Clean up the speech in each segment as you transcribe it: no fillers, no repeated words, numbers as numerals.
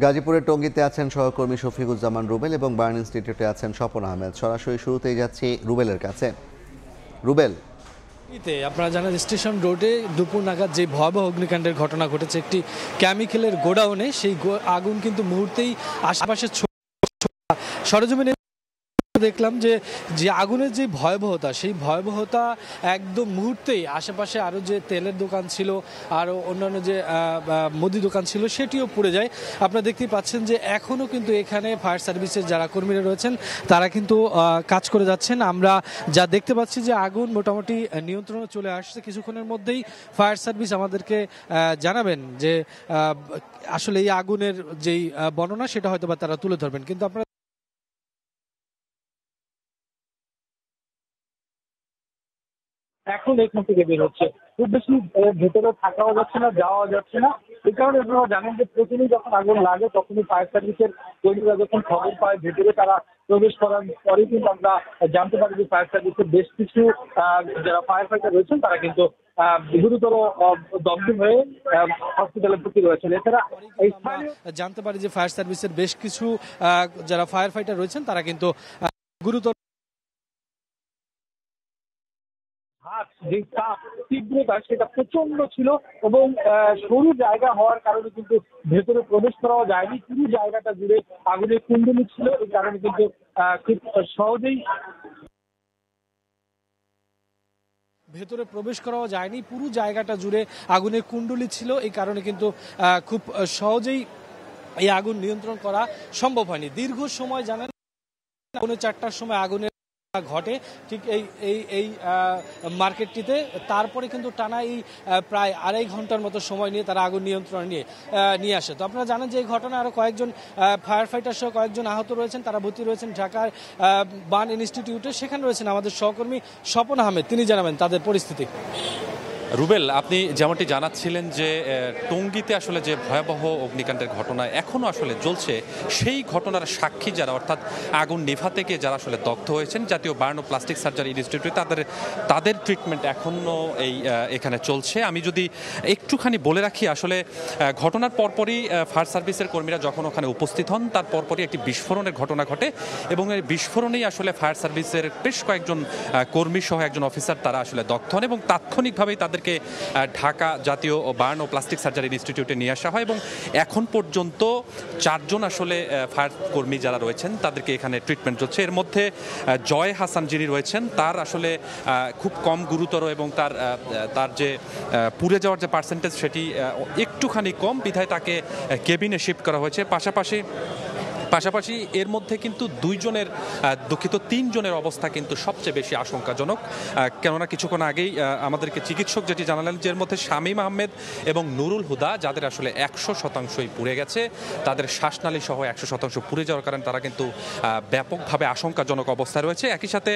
গাজীপুরের টঙ্গীতে আছেন সহকর্মী শফিকুজ্জামান রুবেল এবং বার্ন ইনস্টিটিউটে আছেন স্বপন আহমেদ। সরাসরি শুরুতেই যাচ্ছি রুবেলের কাছে। রুবেল, আপনারা জানেন স্টেশন রোডে দুপুর নাগাদ যে ভয়াবহ অগ্নিকাণ্ডের ঘটনা ঘটেছে একটি কেমিক্যালের গোডাউনে, সেই আগুন কিন্তু মুহূর্তেই আশেপাশে সরেজমিনে দেখলাম যে যে আগুনের যে ভয়াবহতা, সেই ভয়াবহতা একদম মুহূর্তেই আশেপাশে আরও যে তেলের দোকান ছিল, আরও অন্যান্য যে মুদি দোকান ছিল সেটিও পুড়ে যায়। আপনারা দেখতেই পাচ্ছেন যে এখনও কিন্তু এখানে ফায়ার সার্ভিসের যারা কর্মীরা রয়েছেন তারা কিন্তু কাজ করে যাচ্ছেন। আমরা যা দেখতে পাচ্ছি যে আগুন মোটামুটি নিয়ন্ত্রণে চলে আসছে। কিছুক্ষণের মধ্যেই ফায়ার সার্ভিস আমাদেরকে জানাবেন যে আসলে এই আগুনের যেই বর্ণনা সেটা হয়তো বা তারা তুলে ধরবেন। কিন্তু আপনারা এখন এখান থেকে বের হচ্ছে, খুব বেশি ভেতরে থাকাও যাচ্ছে না, যাওয়া যাচ্ছে না। এই কারণে আপনারা জানেন যে প্রথমেই যখন আগুন লাগে তখনই ফায়ার সার্ভিসের কর্মীরা যখন খবর পায় ভেতরে তারা প্রবেশ করার পরে কিন্তু আমরা জানতে পারি যে ফায়ার সার্ভিসের বেশ কিছু যারা ফায়ার ফাইটার রয়েছেন তারা কিন্তু গুরুতর দগ্ধ হয়ে হসপিটালে ভর্তি রয়েছেন। এছাড়া জানতে পারি যে ফায়ার সার্ভিসের বেশ কিছু যারা ফায়ার ফাইটার রয়েছেন তারা কিন্তু গুরুতর যে তাপ তীব্রতা সেটা প্রচন্ড ছিল এবং সরু জায়গা হওয়ার কারণে কিন্তু ভেতরে প্রবেশ করাও যায়নি। পুরো জায়গাটা জুড়ে আগুনের কুণ্ডলী ছিল, এই কারণে কিন্তু খুব সহজেই ভেতরে প্রবেশ করাও যায়নি। পুরো জায়গাটা জুড়ে আগুনের কুণ্ডলী ছিল, এই কারণে কিন্তু খুব সহজেই এই আগুন নিয়ন্ত্রণ করা সম্ভব হয়নি। দীর্ঘ সময় জানেন 4টার সময় আগুনের ঘটে ঠিক এই মার্কেটটিতে। তারপরে কিন্তু টানা এই প্রায় 2.5 ঘন্টার মতো সময় নিয়ে তারা আগুন নিয়ন্ত্রণে নিয়ে আসে। তো আপনারা জানেন যে এই ঘটনায় আরও কয়েকজন ফায়ার ফাইটার সহ কয়েকজন আহত রয়েছেন, তারা ভর্তি রয়েছেন ঢাকার বার্ন ইনস্টিটিউটে। সেখানে রয়েছেন আমাদের সহকর্মী স্বপন আহমেদ, তিনি জানাবেন তাদের পরিস্থিতি। রুবেল, আপনি যেমনটি জানাচ্ছিলেন যে টঙ্গীতে আসলে যে ভয়াবহ অগ্নিকাণ্ডের ঘটনা এখনও আসলে জ্বলছে, সেই ঘটনার সাক্ষী যারা, অর্থাৎ আগুন নেভাতে গিয়ে যারা আসলে দগ্ধ হয়েছেন, জাতীয় বার্ন ও প্লাস্টিক সার্জারি ইনস্টিটিউটে তাদের ট্রিটমেন্ট এখনও এখানে চলছে। আমি যদি একটুখানি বলে রাখি, আসলে ঘটনার পরপরই ফায়ার সার্ভিসের কর্মীরা যখন ওখানে উপস্থিত হন তার পরপরই একটি বিস্ফোরণের ঘটনা ঘটে এবং এই বিস্ফোরণেই আসলে ফায়ার সার্ভিসের বেশ কয়েকজন কর্মী সহ একজন অফিসার তারা আসলে দগ্ধ হন এবং তাৎক্ষণিকভাবেই তাদেরকে ঢাকা জাতীয় বার্ন ও প্লাস্টিক সার্জারি ইনস্টিটিউটে নিয়ে আসা হয় এবং এখন পর্যন্ত 4 জন আসলে ফায়ার কর্মী যারা রয়েছেন তাদেরকে এখানে ট্রিটমেন্ট হচ্ছে। এর মধ্যে জয় হাসান যিনি রয়েছেন তার আসলে খুব কম গুরুতর এবং তার যে পুড়ে যাওয়ার যে পার্সেন্টেজ সেটি একটুখানি কম, বিধায় তাকে কেবিনে শিফট করা হয়েছে। পাশাপাশি এর মধ্যে কিন্তু 3 জনের অবস্থা কিন্তু সবচেয়ে বেশি আশঙ্কাজনক। কেননা কিছুক্ষণ আগেই আমাদেরকে চিকিৎসক যেটি জানালেন যে এর মধ্যে শামীম আহমেদ এবং নুরুল হুদা, যাদের আসলে 100%ই পুড়ে গেছে, তাদের শ্বাসনালী সহ 100% পুড়ে যাওয়ার কারণে তারা কিন্তু ব্যাপকভাবে আশঙ্কাজনক অবস্থায় রয়েছে। একই সাথে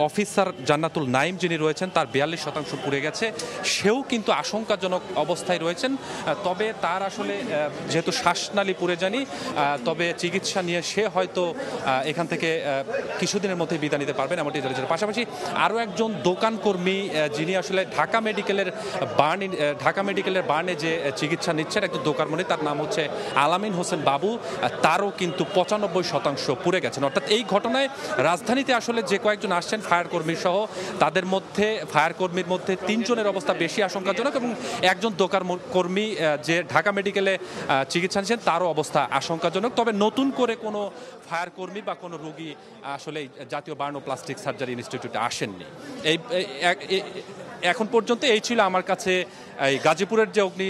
অফিসার জান্নাতুল নাইম যিনি রয়েছেন তার 42% পুড়ে গেছে, সেও কিন্তু আশঙ্কাজনক অবস্থায় রয়েছেন। তবে তার আসলে যেহেতু শ্বাসনালী পুড়ে যায়নি, তবে চিকিৎসা নিয়ে সে হয়তো এখান থেকে কিছুদিনের মধ্যে বিদায় নিতে পারবেন এমনটি জানিয়েছেন। পাশাপাশি আরও একজন দোকান কর্মী যিনি আসলে ঢাকা মেডিকেলের বার্নে যে চিকিৎসা নিচ্ছেন, একজন দোকান কর্মী, তার নাম হচ্ছে আলামিন হোসেন বাবু, তারও কিন্তু 95% পুড়ে গেছেন। অর্থাৎ এই ঘটনায় রাজধানীতে আসলে যে কয়েকজন আসছেন ফায়ার কর্মী সহ, তাদের মধ্যে ফায়ার কর্মীর মধ্যে 3 জনের অবস্থা বেশি আশঙ্কাজনক এবং একজন দোকান কর্মী যে ঢাকা মেডিকেলে চিকিৎসা নিচ্ছেন তারও অবস্থা আশঙ্কাজনক। তবে নতুন করে কোনো ফায়ার কর্মী বা কোনো রোগী আসলে জাতীয় বার্ন ও প্লাস্টিক সার্জারি ইনস্টিটিউটে আসেননি। এখন পর্যন্ত এই ছিল আমার কাছে এই গাজীপুরের যে অগ্নি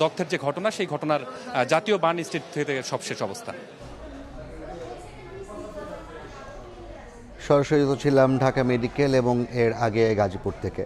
দগ্ধের যে ঘটনা, সেই ঘটনার জাতীয় বার্ন ইনস্টিটিউট থেকে সবশেষ অবস্থা। সরাসরি ছিলাম ঢাকা মেডিকেল এবং এর আগে গাজীপুর থেকে।